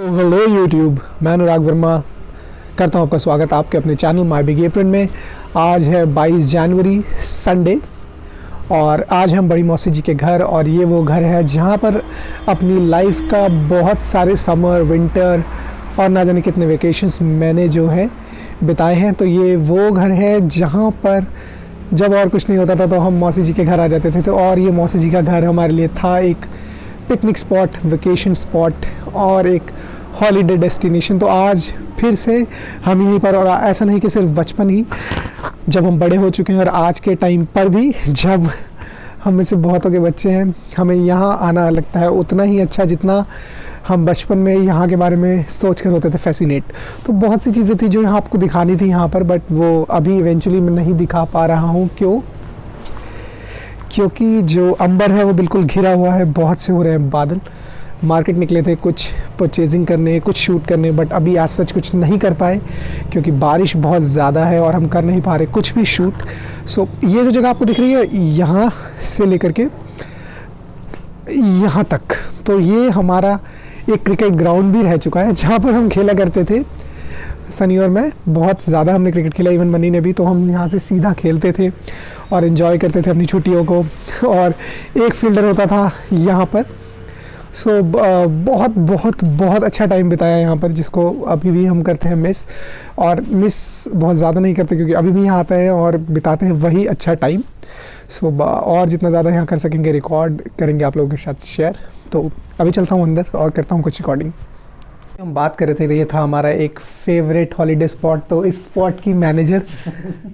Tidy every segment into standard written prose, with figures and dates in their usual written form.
Hello YouTube, मैं अनुराग वर्मा करता हूँ आपका स्वागत आपके अपने चैनल माय बिग एप्रन में। आज है 22 जनवरी संडे और आज हम बड़ी मौसी जी के घर, और ये वो घर है जहाँ पर अपनी लाइफ का बहुत सारे समर, विंटर और ना जाने कितने वेकेशंस मैंने जो है बिताए हैं। तो ये वो घर है जहाँ पर जब और कुछ नहीं होता था तो हम मौसी जी के घर आ जाते थे। तो और ये मौसी जी का घर हमारे लिए था एक पिकनिक स्पॉट, वेकेशन स्पॉट और एक हॉलीडे डेस्टिनेशन। तो आज फिर से हम यहीं पर, और ऐसा नहीं कि सिर्फ बचपन ही, जब हम बड़े हो चुके हैं और आज के टाइम पर भी जब हम में से बहुतों के बच्चे हैं, हमें यहाँ आना लगता है उतना ही अच्छा जितना हम बचपन में यहाँ के बारे में सोच कर होते थे फैसिनेट। तो बहुत सी चीज़ें थी जो यहाँ आपको दिखानी थी यहाँ पर, बट वो अभी इवेंचुअली मैं नहीं दिखा पा रहा हूँ। क्योंकि जो अंबर है वो बिल्कुल घिरा हुआ है, बहुत से हो रहे हैं बादल। मार्केट निकले थे कुछ परचेजिंग करने, कुछ शूट करने, बट अभी आज सच कुछ नहीं कर पाए क्योंकि बारिश बहुत ज़्यादा है और हम कर नहीं पा रहे कुछ भी शूट। सो ये जो जगह आपको दिख रही है यहाँ से लेकर के यहाँ तक, तो ये हमारा एक क्रिकेट ग्राउंड भी रह चुका है जहाँ पर हम खेला करते थे। सनी और मैं बहुत ज़्यादा हमने क्रिकेट खेला, इवन बनी ने भी। तो हम यहाँ से सीधा खेलते थे और एंजॉय करते थे अपनी छुट्टियों को। और एक फील्डर होता था यहाँ पर। सो बहुत बहुत बहुत अच्छा टाइम बिताया यहाँ पर, जिसको अभी भी हम करते हैं मिस। और मिस बहुत ज़्यादा नहीं करते क्योंकि अभी भी यहाँ आते हैं और बिताते हैं वही अच्छा टाइम। सो और जितना ज़्यादा यहाँ कर सकेंगे रिकॉर्ड करेंगे आप लोगों के साथ शेयर। तो अभी चलता हूँ अंदर और करता हूँ कुछ रिकॉर्डिंग। हम बात कर रहे थे, ये था हमारा एक फेवरेट हॉलीडे स्पॉट। तो इस स्पॉट की मैनेजर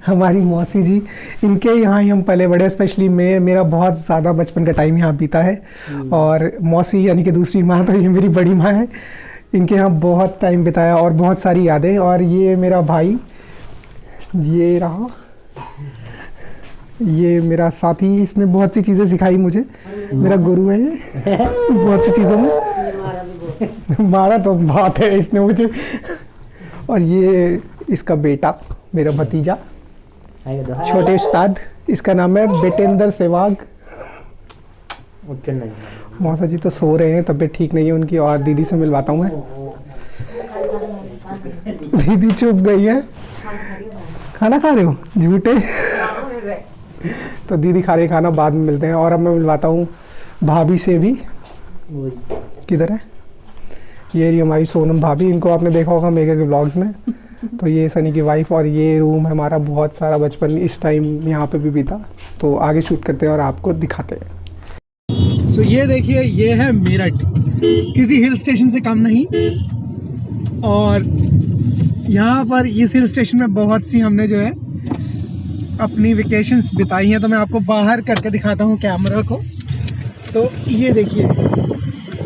हमारी मौसी जी, इनके यहाँ ही हम पले बड़े। स्पेशली मेरा बहुत ज़्यादा बचपन का टाइम यहाँ बीता है। और मौसी यानी कि दूसरी माँ, तो ये मेरी बड़ी माँ है, इनके यहाँ बहुत टाइम बिताया और बहुत सारी यादें। और ये मेरा भाई, ये रहा, ये मेरा साथी, इसने बहुत सी चीज़ें सिखाई मुझे, मेरा गुरु है ये बहुत सी चीज़ों में। मारा तो बात है इसने मुझे। और ये इसका बेटा, मेरा भतीजा, छोटे उस्ताद, इसका नाम है बेटेंद्र सहवाग। मौसा जी तो सो रहे हैं, तबीयत ठीक नहीं है उनकी। और दीदी से मिलवाता हूँ मैं। दीदी चुप गई है। खाना खा रहे हो? झूठे। तो दीदी खा रही खाना, बाद में मिलते हैं। और अब मैं मिलवाता हूँ भाभी से भी। किधर है? ये रही हमारी सोनम भाभी, इनको आपने देखा होगा मेगा के ब्लॉग्स में। तो ये सनी की वाइफ। और ये रूम है हमारा, बहुत सारा बचपन इस टाइम यहाँ पे भी बीता। तो आगे शूट करते हैं और आपको दिखाते हैं। सो ये देखिए, ये है मेरठ, किसी हिल स्टेशन से कम नहीं। और यहाँ पर इस हिल स्टेशन में बहुत सी हमने जो है अपनी वेकेशंस बिताई हैं। तो मैं आपको बाहर करके दिखाता हूँ कैमरा को। तो ये देखिए,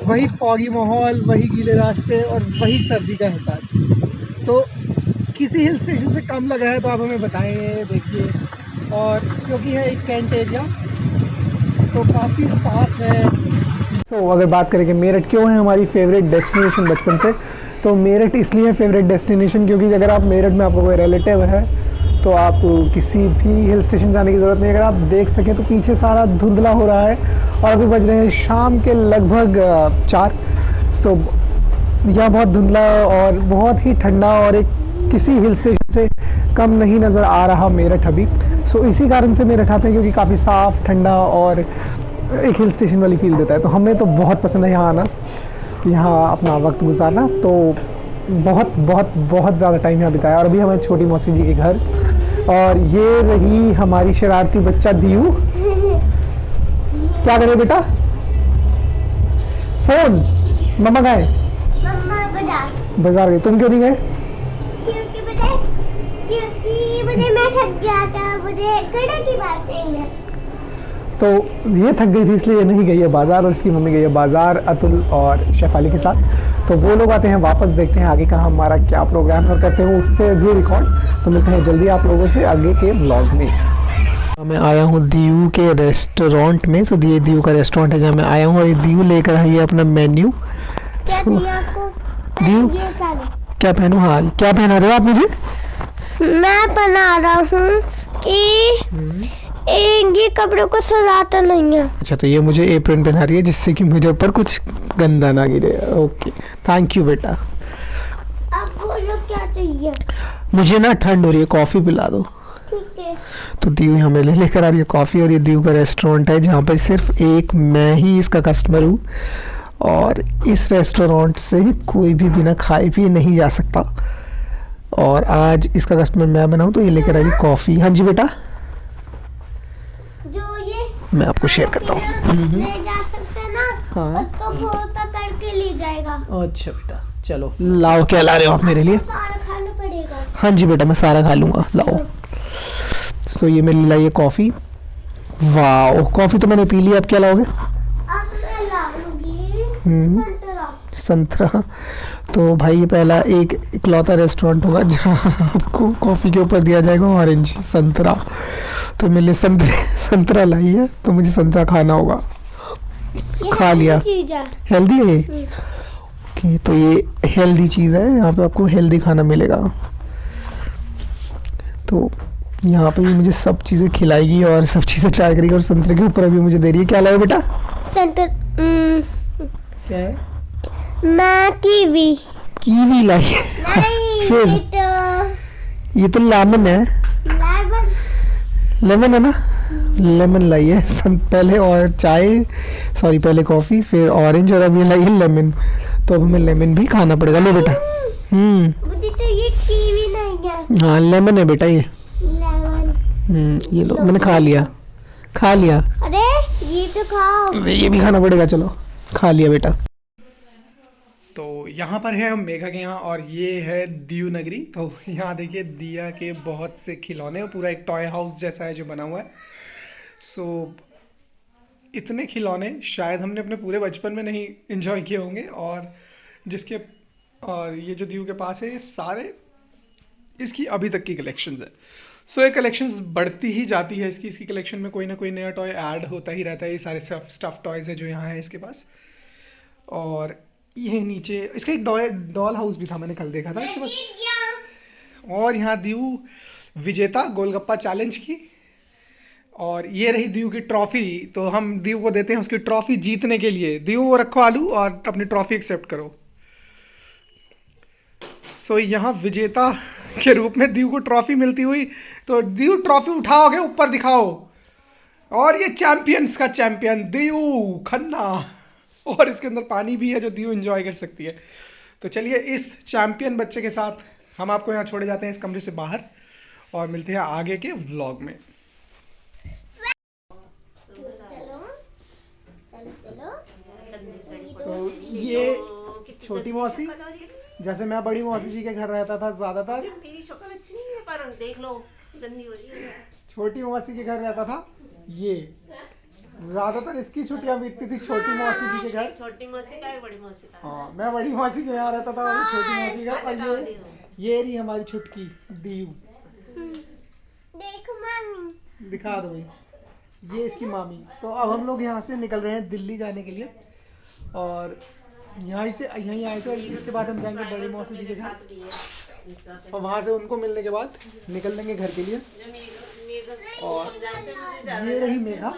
वही फॉगी माहौल, वही गीले रास्ते और वही सर्दी का एहसास। तो किसी हिल स्टेशन से कम लगा है तो आप हमें बताएं। देखिए, और क्योंकि है एक कैंट एरिया तो काफ़ी साफ है। अगर बात करें कि मेरठ क्यों है हमारी फेवरेट डेस्टिनेशन बचपन से, तो मेरठ इसलिए फेवरेट डेस्टिनेशन क्योंकि अगर आप मेरठ में आपको कोई रिलेटिव है तो आप किसी भी हिल स्टेशन जाने की ज़रूरत नहीं। अगर आप देख सकें तो पीछे सारा धुंधला हो रहा है और अभी बज रहे हैं शाम के लगभग 4। सो यह बहुत धुंधला और बहुत ही ठंडा और एक किसी हिल स्टेशन से कम नहीं नज़र आ रहा मेरठ अभी। सो इसी कारण से मेरठ आते हैं क्योंकि काफ़ी साफ़, ठंडा और एक हिल स्टेशन वाली फील देता है। तो हमें तो बहुत पसंद है यहाँ आना, यहाँ अपना वक्त गुजारना। तो बहुत बहुत बहुत ज़्यादा टाइम यहाँ बिताया। और अभी हमें छोटी मौसी जी के घर। और ये रही हमारी शरारती बच्चा दियू। क्या करे बेटा? फोन। मम्मा गए? मम्मा बाजार गए। तुम क्यों नहीं गए? क्योंकि मुझे मैं थक गया था, मुझे कड़े की बात नहीं है। तो ये थक गई थी इसलिए नहीं गई है बाज़ार, और इसकी मम्मी गई है बाज़ार अतुल और शेफाली के साथ। तो वो लोग आते हैं, वापस देखते हैं आगे का हमारा क्या प्रोग्राम है और करते हैं उससे भी रिकॉर्ड। तो मिलते हैं जल्दी आप लोगों से आगे के ब्लॉग में। मैं आया हूँ दीयू के रेस्टोरेंट में। तो ये दीयू का रेस्टोरेंट है जहाँ मैं आया हूँ। और ये दीयू लेकर आई है अपना मेन्यू। दीयू क्या पहनूँ? हाँ, क्या पहना रहे हो आप मुझे? मैं बना रहा हूँ कि ये कपड़ों को सलाता नहीं है। अच्छा, तो ये मुझे एप्रन पहना रही है जिससे कि मेरे ऊपर कुछ गंदा ना गिरे। ओके, थैंक यू बेटा। अब बोलो क्या चाहिए। मुझे ना ठंड हो रही है, कॉफ़ी पिला दो। ठीक है। तो दीव हमें लेकर आ रही है कॉफ़ी, और ये दीव का रेस्टोरेंट है जहाँ पर सिर्फ एक मैं ही इसका कस्टमर हूँ, और इस रेस्टोरेंट से कोई भी बिना खाए पिए नहीं जा सकता। और आज इसका कस्टमर मैं बनाऊँ, तो ये लेकर आ रही कॉफ़ी। हाँ जी बेटा, जो ये मैं आपको शेयर करता हूँ। ले जा सकते हैं ना। हाँ। उसको वो पकड़ के ले जाएगा। अच्छा बेटा, चलो लाओ, क्या ला रहे हो आप मेरे लिए? सारा खाना पड़ेगा। हाँ जी बेटा, मैं सारा खा लूँगा, लाओ। सो ये मेरे लिए लाइए कॉफ़ी। वाह, कॉफ़ी तो मैंने पी ली, अब क्या लाओगे? अब मैं ला लूंगी हम्म, संतरा। संतरा। तो भाई ये पहला एक इकलौता रेस्टोरेंट होगा जहाँ आपको कॉफ़ी के ऊपर दिया जाएगा ऑरेंज संतरा। तो मेरे लिए संतरा लाई है, तो मुझे संतरा खाना होगा। ये खा लिया। healthy चीज है। हेल्दी है ये? ओके, तो ये हेल्दी चीज़ है, यहाँ पे आपको हेल्दी खाना मिलेगा। तो यहाँ पे ये मुझे सब चीज़ें खिलाएगी और सब चीज़ें ट्राई करेगी, और संतरे के ऊपर अभी मुझे दे रही है। क्या लाए बेटा? सेंटर क्या है? मैं कीवी। कीवी लाई है। नहीं फिर? ये तो लेमन है। लेमन। लेमन है ना? लेमन लाई है। पहले और चाय, सॉरी पहले कॉफ़ी, फिर ऑरेंज, और अभी लाई है लेमन। तो अब हमें लेमन भी खाना पड़ेगा। लो बेटा। मुझे तो ये कीवी नहीं है। हाँ, लेमन है बेटा ये। लेमन। ये लो, मैंने खा लिया। अरे ये तो खाओ। ये भी खाना पड़ेगा, चलो खा लिया बेटा। तो यहाँ पर है हम मेघा के यहाँ, और ये है दीव नगरी। तो यहाँ देखिए दिया के बहुत से खिलौने, और पूरा एक टॉय हाउस जैसा है जो बना हुआ है। सो इतने खिलौने शायद हमने अपने पूरे बचपन में नहीं एंजॉय किए होंगे। और ये जो दीव के पास है, ये सारे इसकी अभी तक की कलेक्शंस है। सो ये कलेक्शंस बढ़ती ही जाती है इसकी कलेक्शन में कोई ना कोई नया टॉय ऐड होता ही रहता है। ये सारे स्टफ टॉयज है जो यहाँ है इसके पास। और ये नीचे इसका एक डॉल हाउस भी था, मैंने कल देखा था इसके पास। और यहाँ दीव विजेता गोलगप्पा चैलेंज की, और ये रही दीव की ट्रॉफी। तो हम दीव को देते हैं उसकी ट्रॉफी जीतने के लिए। दीव वो रखो आलू, और अपनी ट्रॉफी एक्सेप्ट करो। सो यहाँ विजेता के रूप में दीव को ट्रॉफी मिलती हुई, तो दीव ट्रॉफी उठाओगे, ऊपर दिखाओ। और ये चैंपियंस का चैंपियन दीव खन्ना, और इसके अंदर पानी भी है जो दीव एंजॉय कर सकती है। तो चलिए इस चैंपियन बच्चे के साथ हम आपको यहाँ छोड़े जाते हैं इस कमरे से बाहर, और मिलते हैं आगे के व्लॉग में। तो ये छोटी मौसी, जैसे मैं बड़ी मौसी जी के घर रहता था ज्यादातर, मेरी शक्ल अच्छी नहीं है पर देख लो गंदी हो रही है। छोटी मौसी के घर रहता था ये, ज्यादातर इसकी छुट्टियां बीतती थी छोटी मौसी जी के घर। छोटी मौसी का है बड़ी मौसी का। हाँ, मैं बड़ी मौसी के यहाँ रहता था और ये छोटी मौसी का। और ये रही हमारी छुटकी दीव। देखो मामी। दिखा दो भाई, ये इसकी मामी। तो अब हम लोग यहाँ से निकल रहे हैं दिल्ली जाने के लिए, और यहीं आए थे, और इसके बाद हम जाएंगे बड़ी मौसी जी के घर, और वहाँ से उनको मिलने के बाद निकल लेंगे घर के लिए। और ये रही मेघा।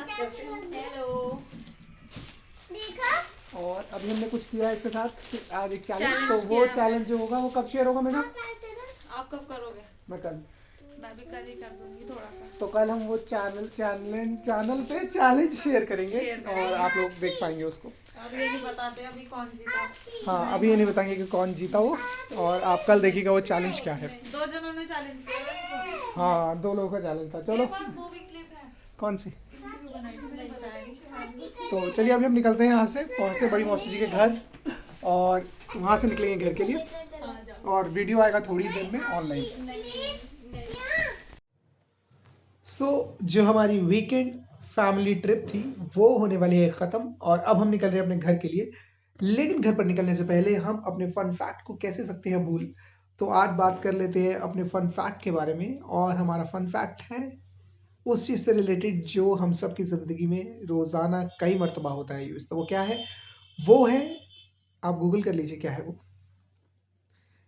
और अभी हमने कुछ किया है इसके साथ आज एक चैलेंज, तो वो चैलेंज जो होगा वो कब शेयर होगा मेघा? आप कब करोगे? मैं कल। मैं भी कल ही कर दूंगी थोड़ा सा। तो कल हम वो चैनल पे चैलेंज शेयर करेंगे, और आप लोग देख पाएंगे उसको। अब ये नहीं बताते अभी कौन जीता। हाँ, अभी ये नहीं बताएंगे कि कौन जीता वो, और आप कल देखिएगा वो चैलेंज क्या है। 2 जनों ने चैलेंज किया वैसे तो। हाँ, 2 लोगों का चैलेंज था। चलो, वो भी क्लिप है। कौन सी? इंटरव्यू बनाई थी, नहीं बताया नहीं शायद। तो चलिए अभी हम निकलते हैं यहाँ से, पहुँचते बड़ी मौसी जी के घर, और वहाँ से निकलेंगे घर के लिए, और वीडियो आएगा थोड़ी देर में ऑनलाइन। सो जो हमारी वीकेंड फैमिली ट्रिप थी वो होने वाली है ख़त्म, और अब हम निकल रहे हैं अपने घर के लिए। लेकिन घर पर निकलने से पहले हम अपने फन फैक्ट को कैसे सकते हैं भूल। तो आज बात कर लेते हैं अपने फन फैक्ट के बारे में, और हमारा फन फैक्ट है उस चीज़ से रिलेटेड जो हम सब की ज़िंदगी में रोज़ाना कई मरतबा होता है यूज़। तो वो क्या है? वो है, आप गूगल कर लीजिए क्या है वो।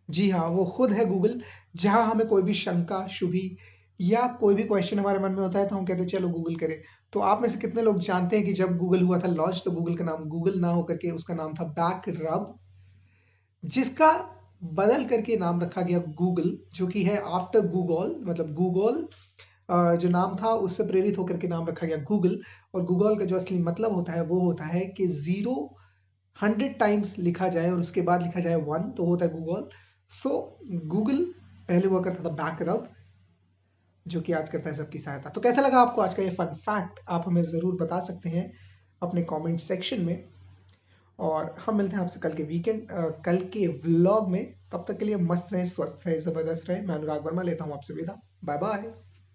जी हाँ, वो खुद है गूगल, जहाँ हमें कोई भी शंका, शुभी या कोई भी क्वेश्चन हमारे मन में होता है तो हम कहते हैं चलो गूगल करें। तो आप में से कितने लोग जानते हैं कि जब गूगल हुआ था लॉन्च तो गूगल का नाम गूगल ना होकर के उसका नाम था बैक रब, जिसका बदल करके नाम रखा गया गूगल, जो कि है आफ्टर गूगल, मतलब गूगल जो नाम था उससे प्रेरित होकर के नाम रखा गया गूगल। और गूगल का जो असली मतलब होता है वो होता है कि 0 100 टाइम्स लिखा जाए और उसके बाद लिखा जाए 1 तो होता है गूगल। सो गूगल पहले हुआ करता था बैकरब, जो कि आज करता है सबकी सहायता। तो कैसा लगा आपको आज का ये फन फैक्ट, आप हमें ज़रूर बता सकते हैं अपने कमेंट सेक्शन में। और हम मिलते हैं आपसे कल के व्लॉग में। तब तक के लिए मस्त रहे, स्वस्थ रहे, ज़बरदस्त रहे। मैं अनुराग वर्मा लेता हूँ आपसे विदा। Bye bye.